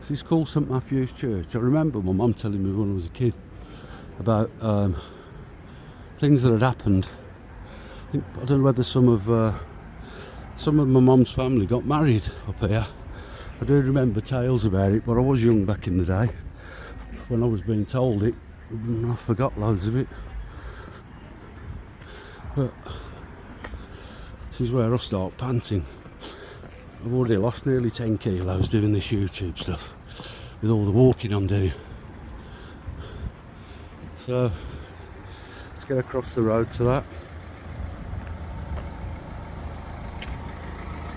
This is called St Matthew's Church. I remember my mum telling me when I was a kid about things that had happened. I don't know whether some of my mum's family got married up here. I do remember tales about it, but I was young back in the day when I was being told it, and I forgot loads of it. But this is where I start panting. I've already lost nearly 10 kilos doing this YouTube stuff with all the walking I'm doing. So let's get across the road to that.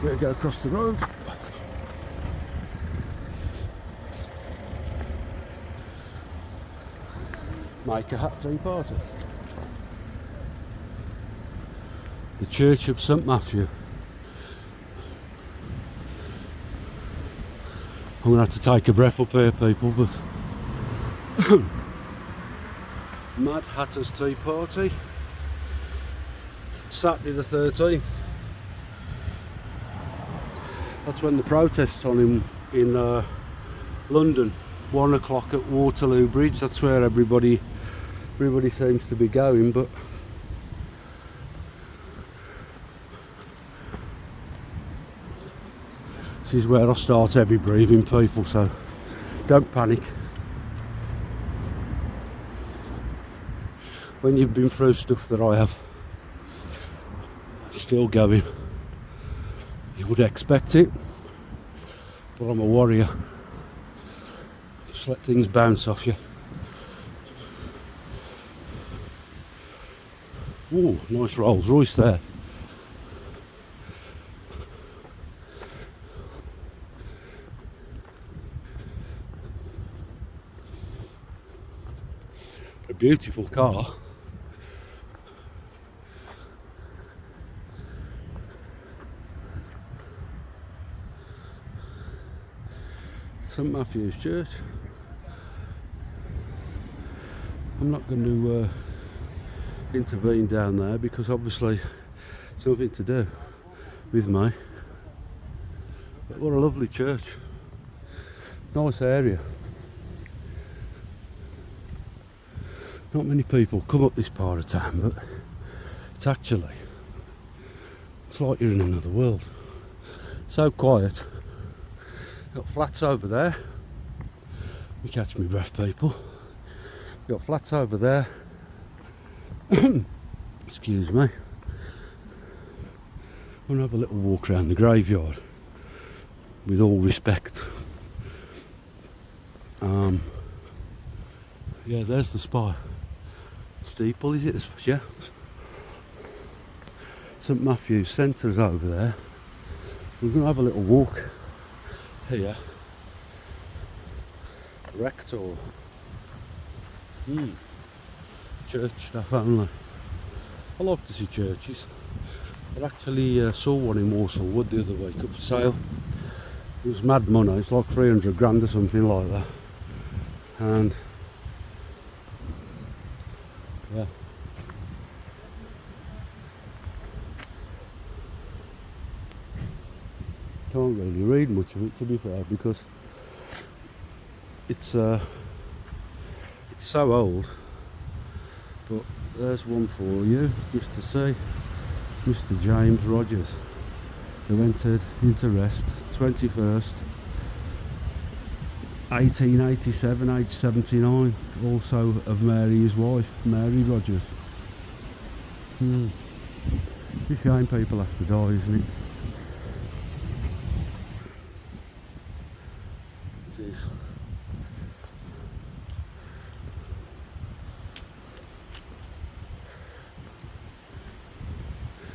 Better get across the road. Make a hat tea party. The Church of St Matthew. I'm going to have to take a breath up here, people, but Mad Hatter's Tea Party, Saturday the 13th. That's when the protests on in London, 1 o'clock at Waterloo Bridge. That's where everybody seems to be going, but this is where I start every breathing, people, so don't panic. When you've been through stuff that I have, still going, you would expect it, but I'm a warrior. Just let things bounce off you. Ooh, nice Rolls Royce there. A beautiful car. St Matthew's Church. I'm not going to intervene down there because obviously it's nothing to do with me. But what a lovely church. Nice area. Not many people come up this part of town, but it's like you're in another world. So quiet. Got flats over there. You catch me breath, people. Got flats over there. Excuse me. I'm gonna have a little walk around the graveyard. With all respect. Yeah, there's the spire. Steeple, is it? Yeah. St Matthew's Centre's over there. We're going to have a little walk here. Rector. Church stuff only. I like to see churches. I actually saw one in Walsall Wood the other week up for sale. It was mad money, it's like 300 grand or something like that. And yeah. Can't really read much of it, to be fair, because it's so old. But there's one for you, just to see. Mr. James Rogers, who entered into rest 21st 1887, age 79, also of Mary, his wife, Mary Rogers. It's a shame people have to die, isn't it? It is.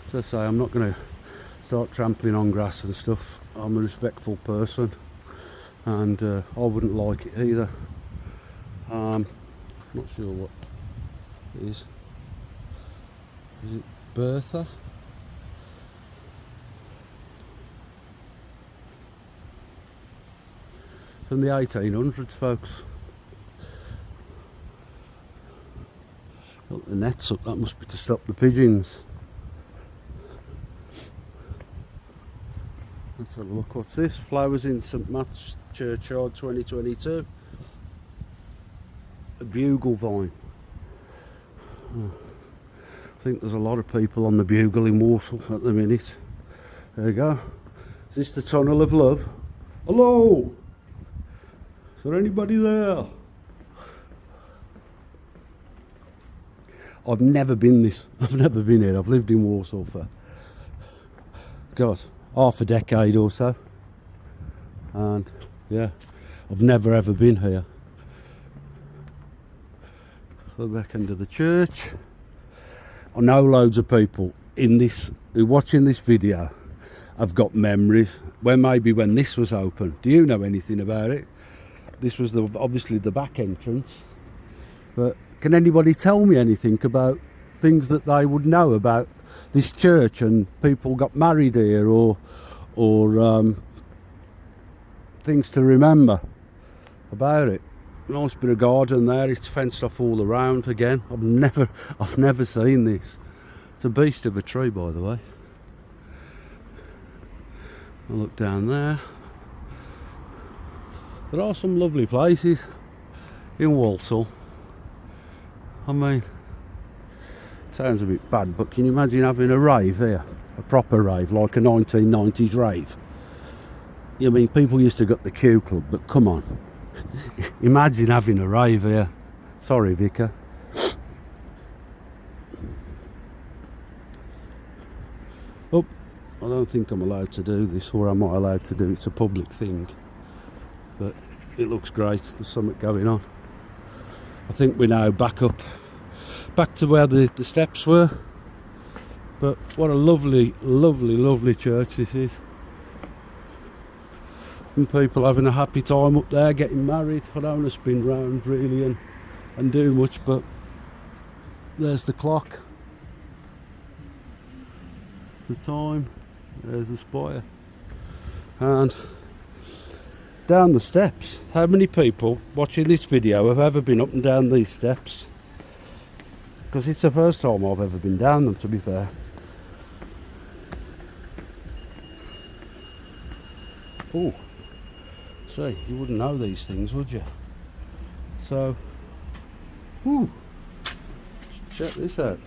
As I say, I'm not going to start trampling on grass and stuff. I'm a respectful person. And I wouldn't like it either. Not sure what it is. Is it Bertha? From the 1800s, folks. Got the nets up, that must be to stop the pigeons. Let's have a look. What's this? Flowers in St Matt's Churchyard 2022. A bugle vine. I think there's a lot of people on the bugle in Walsall at the minute. There you go. Is this the tunnel of love? Hello! Is there anybody there? I've never been this. I've never been here. I've lived in Walsall for, God, half a decade or so. And yeah, I've never ever been here. The back end of the church. I know loads of people in this who are watching this video have got memories maybe when this was open. Do you know anything about it? This was obviously the back entrance, but can anybody tell me anything about things that they would know about this church and people got married here, or things to remember about it? Nice bit of garden there. It's fenced off all around again. I've never seen this. It's a beast of a tree, by the way. I look down there. There are some lovely places in Walsall. I mean, it sounds a bit bad, but can you imagine having a rave here? A proper rave, like a 1990s rave. I mean, people used to get the Q Club, but come on. Imagine having a rave here. Sorry, Vicar. Oh, I don't think I'm allowed to do this, or am I allowed to do it? It's a public thing. But it looks great. There's something going on. I think we're now back to where the steps were. But what a lovely, lovely, lovely church this is. And people having a happy time up there, getting married. I don't want to spin round really and do much, but there's the clock. The time. There's the spire. And down the steps. How many people watching this video have ever been up and down these steps? Because it's the first time I've ever been down them, to be fair. Oh, see, you wouldn't know these things, would you? So, whoo, check this out.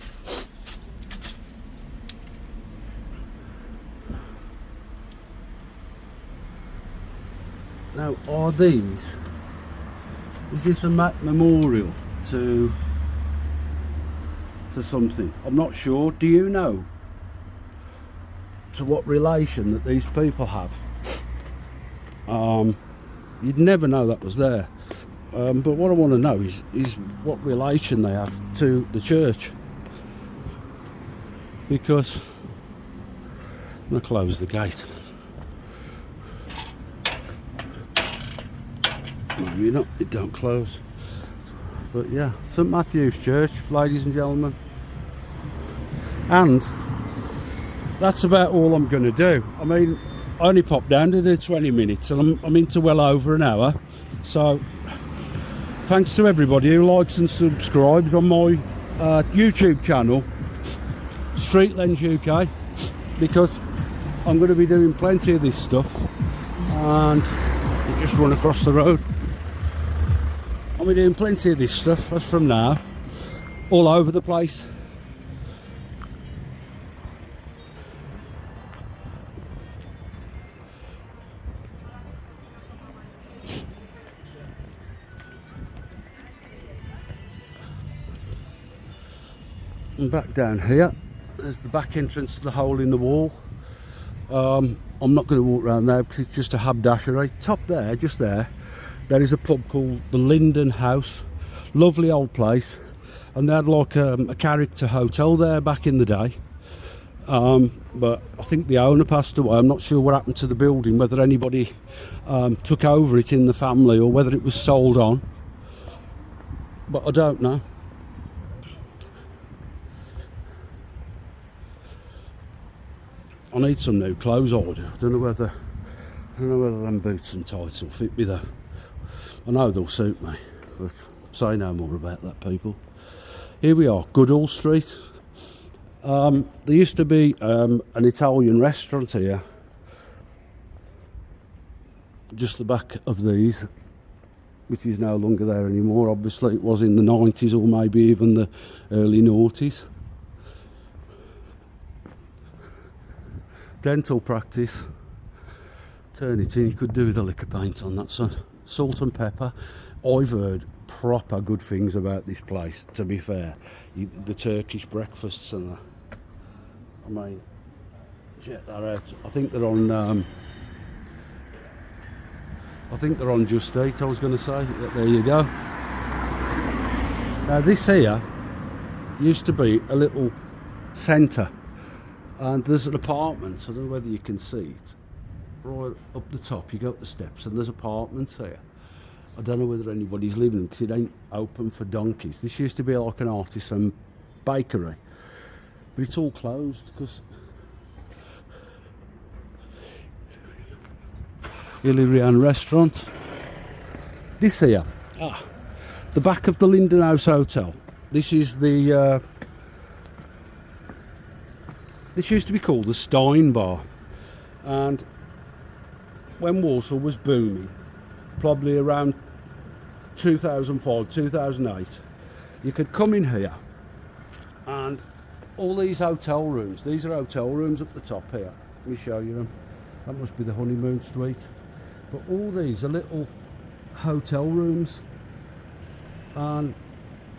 Now, is this a memorial to something? I'm not sure. Do you know to what relation that these people have? You'd never know that was there. But what I want to know is what relation they have to the church. Because I'm going to close the gate. No, you're not, it don't close. But yeah, St Matthew's Church, ladies and gentlemen. And that's about all I'm going to do. I mean, I only popped down to do 20 minutes and I'm into well over an hour. So thanks to everybody who likes and subscribes on my YouTube channel, StreetLensUK, because I'm going to be doing plenty of this stuff. And we'll just run across the road. I'll be doing plenty of this stuff as from now, all over the place. And back down here, there's the back entrance to the hole in the wall. I'm not going to walk around there because it's just a haberdashery. Top there, just there is a pub called the Linden House. Lovely old place. And they had like a character hotel there back in the day. But I think the owner passed away. I'm not sure what happened to the building, whether anybody took over it in the family or whether it was sold on. But I don't know. I need some new clothes order. I don't know whether them boots and tights will fit me though. I know they'll suit me, but say no more about that, people. Here we are, Goodall Street. There used to be an Italian restaurant here. just the back of these, which is no longer there anymore. Obviously it was in the 90s or maybe even the early noughties. Dental practice. Turn it in, you could do with a lick of paint on that, son. Salt and pepper. I've heard proper good things about this place, to be fair. The Turkish breakfasts and that. I mean, check that out. I think they're on Just Eat, I was going to say. There you go. Now this here used to be a little centre, and there's an apartment, I don't know whether you can see it, right up the top. You go up the steps and there's apartments here. I don't know whether anybody's living because it ain't open for donkeys. This used to be like an artisan bakery, but it's all closed because Illyrian restaurant. This here, the back of the Linden House Hotel. This is the this used to be called the Stein Bar, and when Walsall was booming, probably around 2005, 2008, you could come in here and all these hotel rooms, these are hotel rooms up the top here. Let me show you them. That must be the honeymoon suite. But all these are little hotel rooms, and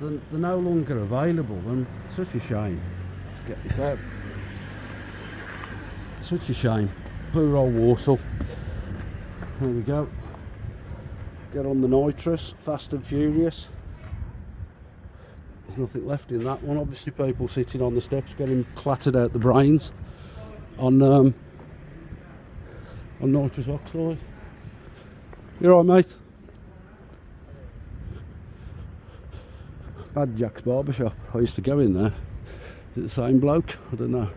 they're no longer available, and it's such a shame. Let's get this out. Such a shame. Poor old Walsall. There we go. Get on the nitrous, Fast and Furious. There's nothing left in that one. Obviously people sitting on the steps getting clattered out the brains on nitrous oxide. You alright, mate? Mad Jack's barbershop. I used to go in there. Is it the same bloke? I don't know.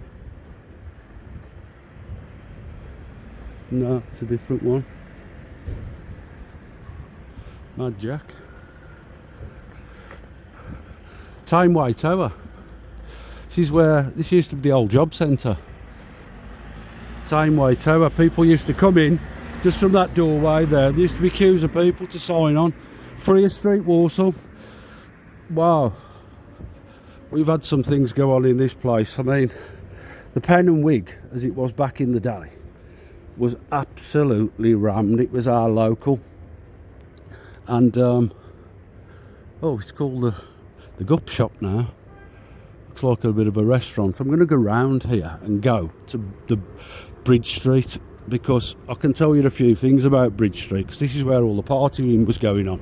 No, it's a different one. Mad Jack. Timeway Tower. This used to be the old job centre. Timeway Tower. People used to come in just from that doorway there. There used to be queues of people to sign on. Freer Street, Walsall. Wow. We've had some things go on in this place. I mean, the Pen and Wig, as it was back in the day, was absolutely rammed. It was our local. And, it's called the Gup Shop now. Looks like a bit of a restaurant. I'm going to go round here and go to the Bridge Street, because I can tell you a few things about Bridge Street, because this is where all the partying was going on.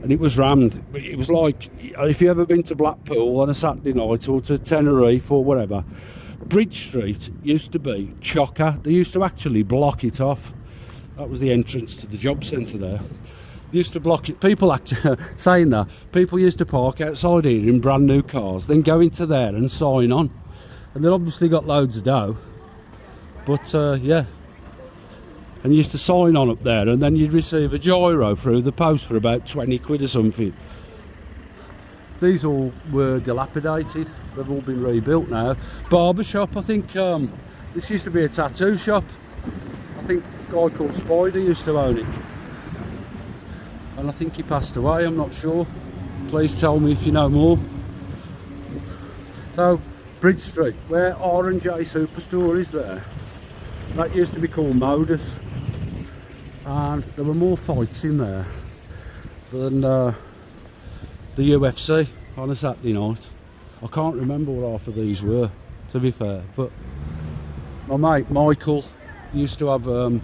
And it was rammed. It was like, if you've ever been to Blackpool on a Saturday night or to Tenerife or whatever, Bridge Street used to be chocker. They used to actually block it off. That was the entrance to the job centre there. They used to block it. People actually, saying that, people used to park outside here in brand new cars, then go into there and sign on. And they'd obviously got loads of dough. But yeah. And you used to sign on up there, and then you'd receive a gyro through the post for about 20 quid or something. These all were dilapidated. They've all been rebuilt now. Barbershop, I think this used to be a tattoo shop. I think a guy called Spider used to own it. And I think he passed away, I'm not sure. Please tell me if you know more. So, Bridge Street, where R&J Superstore is there. That used to be called Modus. And there were more fights in there than the UFC on a Saturday night. I can't remember what half of these were, to be fair, but my mate Michael used to have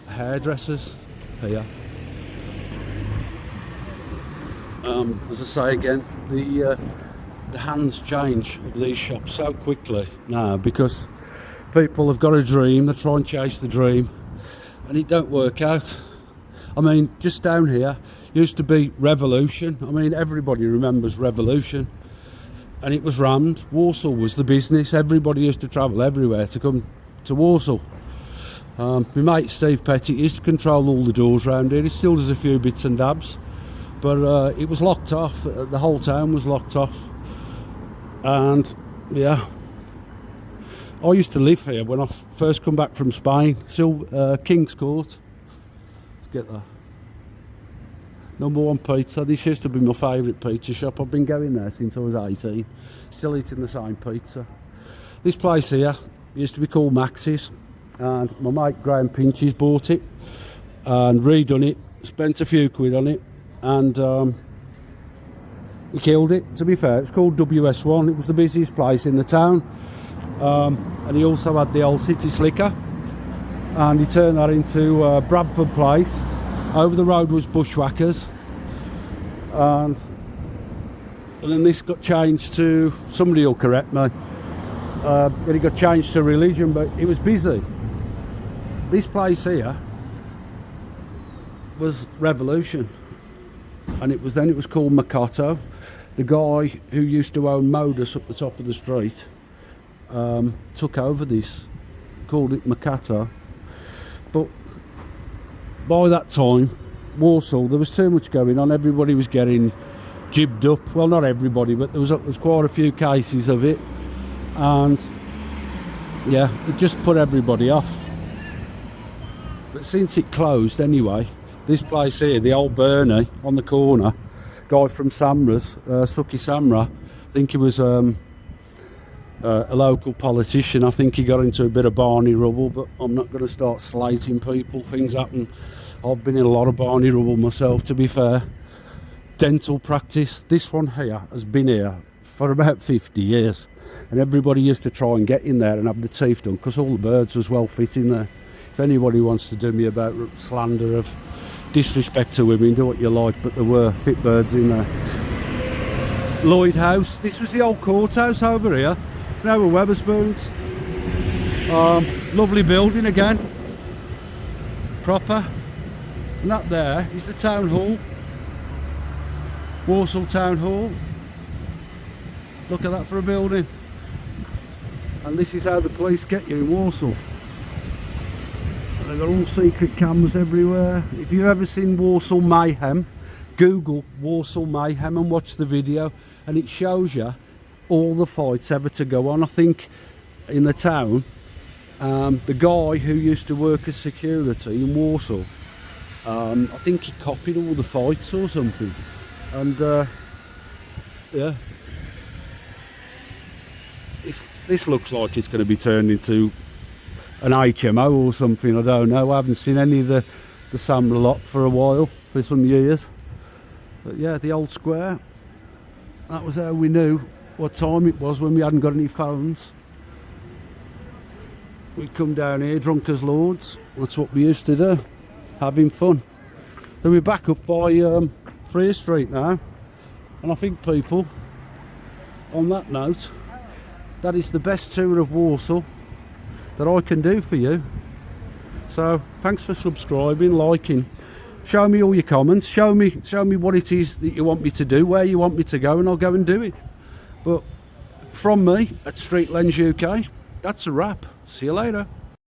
hairdressers here. As I say again, the hands change of these shops so quickly now, because people have got a dream, they try and chase the dream, and it don't work out. I mean, just down here used to be Revolution. I mean, everybody remembers Revolution, and it was rammed. Walsall was the business. Everybody used to travel everywhere to come to Walsall. My mate Steve Petty used to control all the doors around here. He still does a few bits and dabs, but it was locked off. The whole town was locked off. And yeah, I used to live here when I first come back from Spain. King's Court. get that. Number One Pizza. This used to be my favourite pizza shop. I've been going there since I was 18. Still eating the same pizza. This place here used to be called Max's, and my mate Graham Pinches bought it and redone it, spent a few quid on it, and he killed it, to be fair. It's called WS1. It was the busiest place in the town, and he also had the old City Slicker, and he turned that into Bradford Place. Over the road was Bushwhackers, and then this got changed to, somebody will correct me, then it got changed to Religion, but it was busy. This place here was Revolution, and it was called Makato. The guy who used to own Modus up the top of the street took over this, called it Makato. But by that time, Walsall, there was too much going on. Everybody was getting jibbed up. Well, not everybody, but there was quite a few cases of it, and yeah, it just put everybody off. But since it closed anyway, this place here, the old Bernie on the corner, guy from Samra's, Suki Samra, I think he was a local politician. I think he got into a bit of Barney rubble, but I'm not going to start slating people. Things happen. I've been in a lot of Barney rubble myself, to be fair. Dental practice. This one here has been here for about 50 years, and everybody used to try and get in there and have the teeth done, because all the birds was well fit in there. If anybody wants to do me about slander of disrespect to women, do what you like, but there were fit birds in there. Lloyd House. This was the old courthouse over here. It's now a Weatherspoons. Lovely building again. Proper. And that there is the town hall. Walsall Town Hall. Look at that for a building. And this is how the police get you in Walsall. They've got all secret cameras everywhere. If you've ever seen Walsall Mayhem, Google Walsall Mayhem and watch the video, and it shows you all the fights ever to go on. I think in the town, the guy who used to work as security in Walsall, I think he copied all the fights or something. And yeah, this looks like it's going to be turned into an HMO or something. I don't know. I haven't seen any of the Samra lot for a while, for some years. But yeah, the old square. That was how we knew what time it was when we hadn't got any phones. We'd come down here drunk as lords. That's what we used to do, having fun. Then we're back up by Freer Street now, and I think, people, on that note, that is the best tour of Walsall that I can do for you. So thanks for subscribing, liking. Show me all your comments. Show me what it is that you want me to do, where you want me to go, and I'll go and do it. But from me at StreetLensUK, that's a wrap. See you later.